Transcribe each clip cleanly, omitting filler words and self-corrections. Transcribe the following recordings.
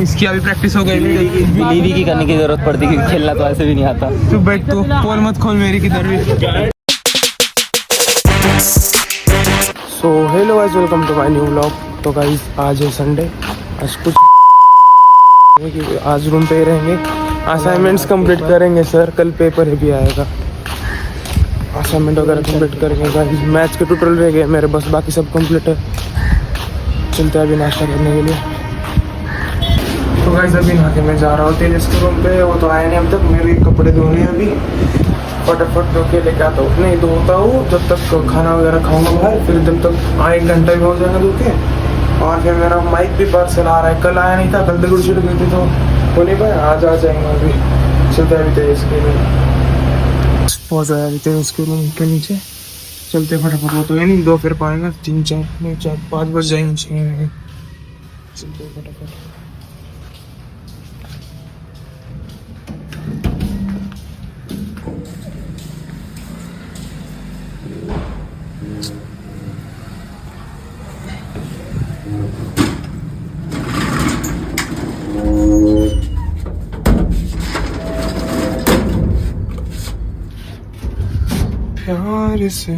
इसकी अभी प्रैक्टिस हो गई। बिलीव ही करने की जरूरत पड़ती है, खेलना तो ऐसे भी नहीं आता। तू बैठ, तू पोल मत खोल मेरी किधर भी। So hello guys, welcome to my new vlog. तो गाइस आज है संडे, आज कुछ आज रूम पे ही रहेंगे, असाइनमेंट्स कंप्लीट करेंगे सर, कल पेपर भी आएगा, असाइनमेंट वगैरह कंप्लीट करेंगे गाइस। मैथ्स के ट्यूटोरियल रह गए मेरे बस, बाकी सब कंप्लीट है। चलते हैं अभी नाश्ता करने के लिए। तो गाइस अभी नहा के मैं जा रहा हूँ तेजस के रूम पे, वो तो आया नहीं अब तक। मेरे कपड़े धोने हैं अभी, फटाफट धो के लेके आता हूँ। नहीं धोता हूँ जब तक खाना वगैरह खाऊंगा बाहर, फिर जब तक 1 घंटा भी हो जाएगा धो के। और फिर मेरा माइक भी पार्सल आ रहा है, कल आया नहीं था, कल तक छुट्टी गई थी तो हो नहीं पाया, आज आ जाएंगे। अभी चलते हैं अभी तेजस के रूम, पहुँच आया अभी तेजस के रूम के नीचे। चलते फटाफट, वो तो है नहीं, 2 फिर पाएंगे, 3 4 नहीं 4 5 बज जाएंगे 6। चलते फटाफट। प्यार से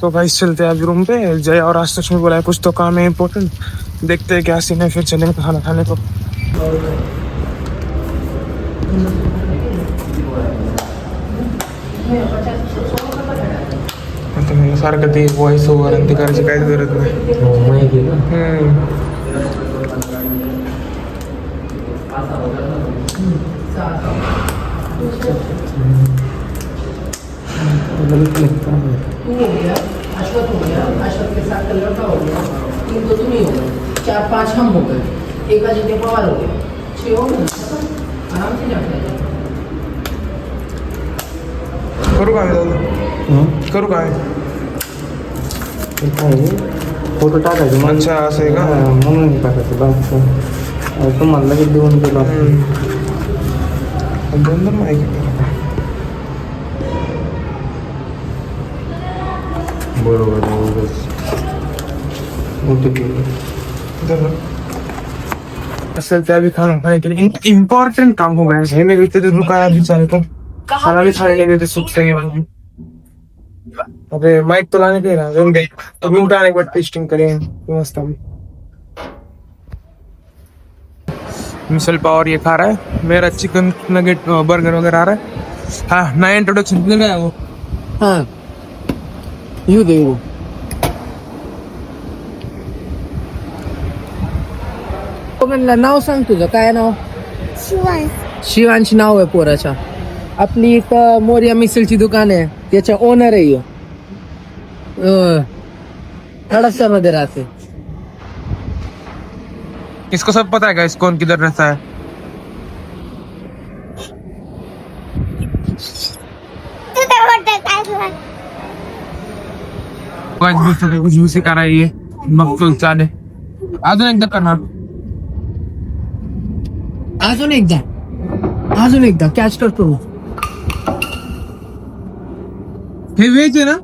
तो भाई चलते हैं अभी रूम पे। जय और आशीष ने बोला है कुछ तो काम है इम्पोर्टेंट, देखते हैं क्या सीन है, फिर चलेंगे खाना खाने को। सारखं ते व्हॉइस ओव्हर आणि ते करायची काहीच गरज नाही। तू हो गया, अश्वत हो गया, अश्वत के साथ कलर का हो गया, 3 तो तुम ही हो गए, 4 5 हम हो गए, एक का जगह पवार हो गया, 6 हो गए, आराम से जाते हैं। करू काय दादा, करू काय फोटो टाकायचे. अच्छा असं आहे का, म्हणून टाकायचं बाकी तुम्हाला लगेच देऊन गेलो. 2 माहिती बरोबर असल त्या भी खाना खाने के लिए इम्पोर्टेंट काम हो गया है। मेरे इतने रुका अभी चल तो खाना भी खाने लगे थे सुख से। अबे माइक तो लाने के रहा गए, तो भी उठाने के बाद टेस्टिंग करें मस्त। अभी मिसल पाव ये खा रहा है, मेरा चिकन नगेट बर्गर वगैरह आ रहा है। हाँ नया इंट्रोडक्शन किधर गया वो? हाँ यू दे वो म्हणलं नाव सांग तुझं काय नाव? शिवांश नाव आहे पोराच्या. आपली इथं मोर्या मिसळची दुकान आहे, त्याच्या ओनर आहे हडपसर मध्ये राहते. इसको सब पता है गाइस कौन किधर रहता है। कुछ भी सिखा रहा है ये मकसूद चाले। अजून एकदा करणार, अजून एकदा कॅच करतो. हे वेज आहे ना?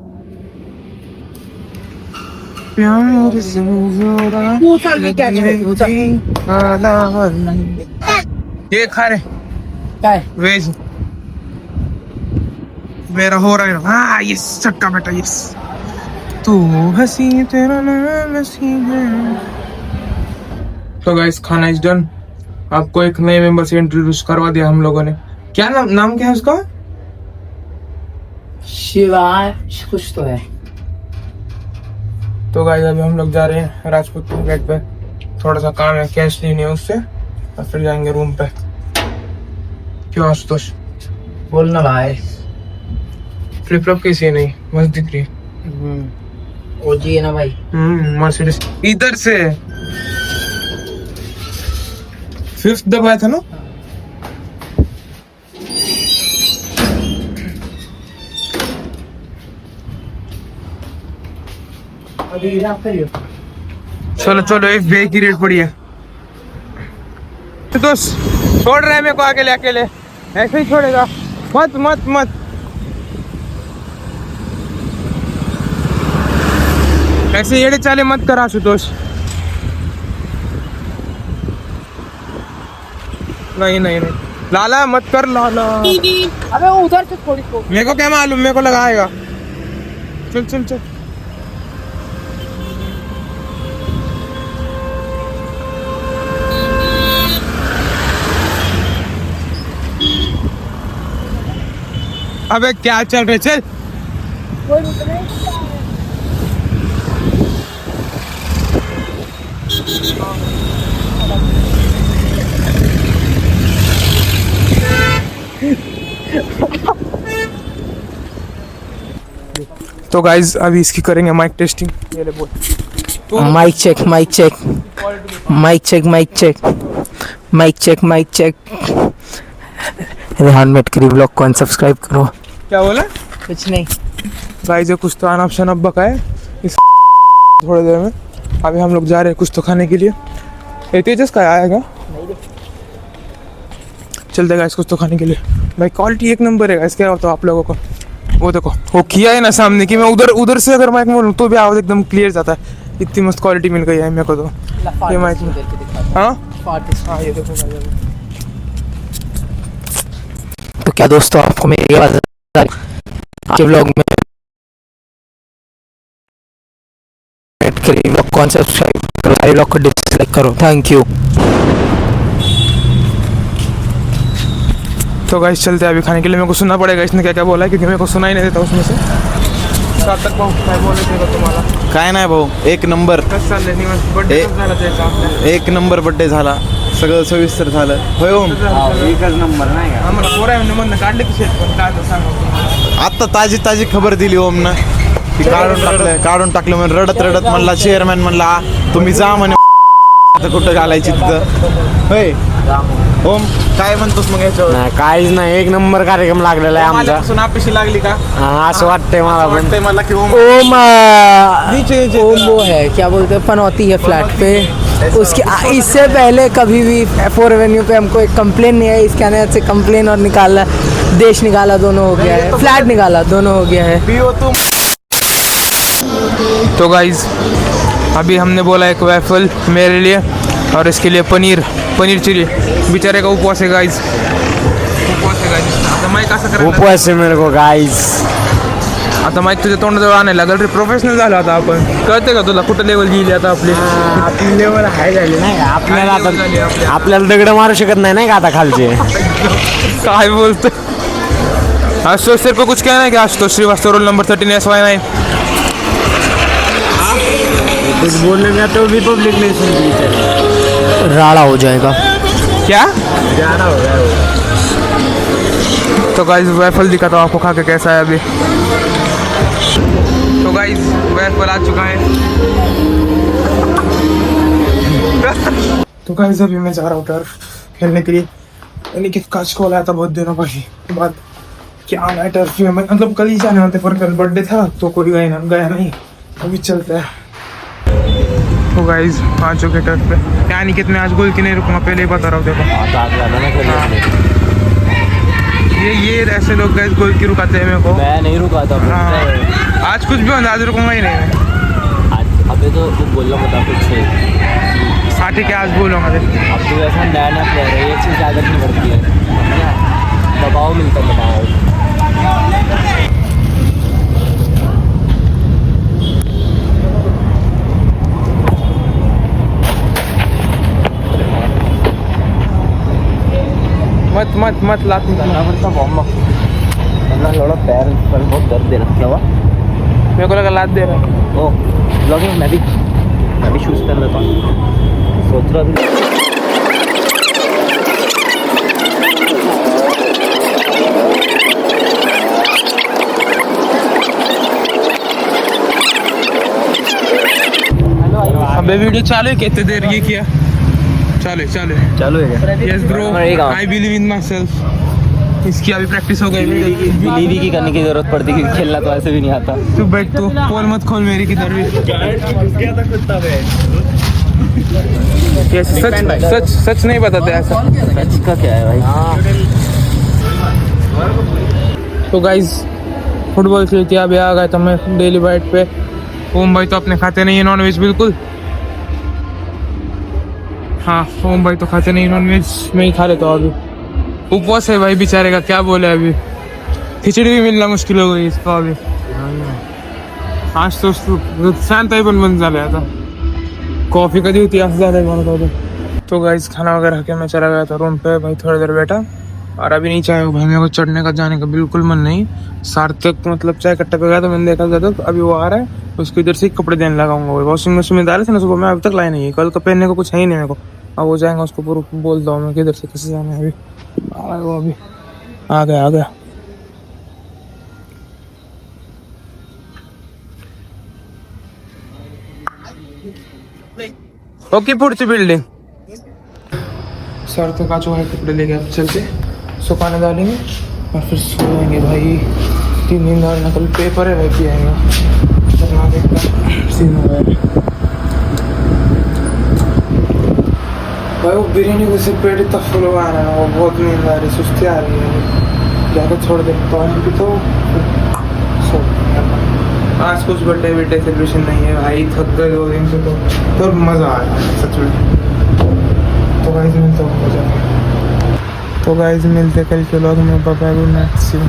प्यार से तू चालली catch कर. ये खा रे काय वेज मेरा हो रहा है। हाँ यस चक्का बेटा यस। तू हंसी तेरा नाम हंसी है। तो गाइस खाना इज डन। आपको एक नए मेंबर से इंट्रोड्यूस करवा दिया हम लोगों ने। क्या नाम क्या है उसका? शिवाय कुछ तो है। तो गाइस अभी हम लोग जा रहे हैं राजपूत गेट पे, थोड़ा सा काम है, कैश लेनी है उससे और फिर जाएंगे रूम पे। क्यों आशुतोष? बोलना भाई। फ्लिप फ्लॉप कैसी है? नहीं मस्त दिख रही है। ओजी है ना भाई। मर्सिडीज इधर से 5th दबाया था ना। चलो चलो एक बे की रेट पड़ी है। दोस्त छोड़ रहे हैं मेरे को अकेले अकेले, ऐसे ही छोड़ेगा? मत मत मत, ऐसे येड़े चाले मत कर आशुतोष। नहीं नहीं नहीं लाला मत कर लाला। अबे उधर से थोड़ी को। मेरे को क्या मालूम, मेरे को लगाएगा। चल चल चल। अबे क्या चल रहे, चल। तो गाइज अभी इसकी करेंगे माइक टेस्टिंग। ये ले बोल। Mic check mic check mic check mic check mic check mic check. Rehan Metkari blog को अनसब्सक्राइब करो। क्या बोला? कुछ नहीं गाइज कुछ तो अनब शनब बका है इस थोड़ी देर में। अभी हम लोग जा रहे हैं कुछ तो खाने के लिए। ये तेजस का आएगा, चलते गाइस कुछ तो खाने के लिए। भाई क्वालिटी एक नंबर है गाइस। क्या होता है आप लोगों को? वो देखो वो किया है ना सामने की, मैं उधर उधर से अगर माइक बोलूँ तो भी आवाज एकदम क्लियर जाता है। इतनी मस्त क्वालिटी मिल गई है मेरे को तो ये माइक में। हाँ हाँ ये देखो भाई। तो क्या दोस्तों आपको मेरी आवाज के व्लॉग में मेटकरी ब्लॉग को अनसब्सक्राइब करो, सारे ब्लॉग को डिसलाइक करो। Thank you. तो गाइस चलते हैं अभी खाने के लिए। मेरे को सुनना पड़ेगा इसने क्या क्या बोला है, क्योंकि मेरे को सुना ही नहीं देता उसमें से। सात तक काय बोले ते तुम्हाला? काय नाही भाऊ, एक नंबर. कसं चाललंय निवांत? बर्थडे झाला त्याचा आपल्या? एक नंबर बर्थडे झाला, सगळं सविस्तर झालं. होय ओम? एकच नंबर नाही का? आम्हाला पोरांमधनं काढले की शेत, पण काय आता सांगा तुम्हाला. आत्ता ताजी ताजी खबर दिली ओमनं की काढून टाकलं म्हणून रडत रडत म्हणला चेअरमॅन म्हणला तुम्ही जा म्हणे आता कुठं घालायची तिथं. होय ओम काय म्हणतोस मग याच्यावर? नाही काहीच नाही, एक नंबर कार्यक्रम लागलेला आहे आमचा. माझ्यापासून अपेक्षा लागली का? हा, असं वाटतंय मला पण. वाटतंय मला की ओम ओम ओम वो है क्या बोलते हैं, पनौती है फ्लैट पे उसकी। इससे पहले कभी भी 4 एवेन्यू पे हमको एक कंप्लेन नहीं है, इसके आने से कंप्लेन और निकाला, देश निकाला दोनों हो गया है, फ्लैट निकाला दोनों हो गया है। पियो तुम. तो गाइज अभी हमने बोला एक वैफल मेरे लिए और इसके लिए पनीर चिली। बेचारे का उपवास है गाइज, उपवास है गाइज. आता माईक असं करायला उपवास आहे मेरे को गाइस. आता माईक तुझ्या तोंडाजवळ आणायला लागल रे. प्रोफेशनल झालो आता आपण. कळते का तुला कुठं लेवल गेली आता आपली? आपली लेवल हाय झाली नाही का? आपल्याला High level झाली आपली. आता आपल्याला दगड मारू शकत नाही का आता खालचे? काय बोलते आशुतोष? तेरे को कुछ कहना है क्या Ashutosh Srivastava, roll number 13 SY9? कुछ बोलने में तो भी पब्लिक नहीं सुन रही. राड़ा हो जाएगा क्या? ज्यादा हो गया वो. तो गाइज वैफल दिखाता हूँ आपको खा के कैसा है अभी. तो गाइज वैफल आ चुका है. तो गाइज अभी मैं जा रहा हूँ टर्फ खेलने के लिए. यानी कि काज को लाया था बहुत दिनों बाद. क्या आना है टर्फ में, मतलब कल ही जाने वाले थे पर कल बर्थडे था तो कोई गया नहीं. अभी चलते हैं. तो गाइज आ चुके टर्फ पे. क्या नहीं कितने आज गोल की नहीं रुकूंगा, पहले ही बता रहा हूँ देखो. ये ऐसे लोग गाइस गोल की रुकाते हैं मेरे को. मैं नहीं रुका था. हाँ आज कुछ भी होता, आज रुकूंगा ही नहीं मैं. आज अबे तो तू बोल रहा बता कुछ से साठी के आज बोलूँगा. अब तो ऐसा नया नया प्लेयर है, ये चीज़ आदत नहीं पड़ती है, दबाव मिलता है दबाव. मत लात बॉम्ब ना थोड़ा पैर पर बहुत दर्द दे रहा है। मेरे को लगा लात दे रहा है। ओ ब्लॉगिंग मैं भी शूज़ पहन लेता हूँ। सोच रहा था अबे वीडियो चालू है, कितने देर ये किया? चालू है। Yes bro, I believe in my self. इसकी अभी प्रैक्टिस हो गई। बिलीव ही करने की जरूरत पड़ती क्योंकि खेलना तो ऐसे भी नहीं आता। तू बैठ, तू पोल मत खोल मेरी किधर भी। ये सच नहीं बताते ऐसा। सच का क्या है भाई? तो गाइज फुटबॉल खेल के अभी आ गए तो मैं डेली बाइट पे। ओम भाई तो अपने खाते नहीं है नॉनवेज बिल्कुल। हाँ, ओम भाई तो खाते नहीं नॉनवेज, मैं ही खा लेता हूँ अभी। उपवास है भाई बेचारे का, क्या बोले। अभी खिचड़ी भी मिलना मुश्किल हो गई इसको अभी। आज तो शांत बन जा था। कॉफ़ी कभी होती है। तो गाइज खाना वगैरह के मैं चला गया था रूम पे। भाई थोड़ी देर बैठा और अभी नहीं चाहे भाई, मेरे को चढ़ने का जाने का बिल्कुल मन नहीं। सार्थक मतलब चाय कट्टा पे गया तो मैंने देखा था, तो अभी वो आ रहा है, उसको इधर से कपड़े देने लगाऊंगा। वॉशिंग मशीन में डाले थे ना सुबह, मैं अभी तक लाए नहीं है। कल का पहनने को कुछ है ही नहीं मेरे को। अब वो जाएंगा, उसको पूरा बोलता हूँ मैं किधर से कैसे जाना है। अभी वो अभी आ गया। ओके, पुढची बिल्डिंग। सर तो का जो है कपड़े लेके आप चलते सुखाने डालेंगे और फिर सो जाएंगे भाई। 3 दिन और नकल पेपर है भाई, पिएगा भाई। वो बिरयानी को से पेट इतना फुल हुआ है ना, वो बहुत नींद आ रही, सुस्ती आ रही है। जाकर छोड़ देता हूँ कि तो सो। आज कुछ बर्थडे सेलिब्रेशन नहीं है भाई, थक गए 2 दिन से तो मज़ा आया सच में। तो गाइस मिलते हैं कल के व्लॉग में। Bye bye, good night, see you.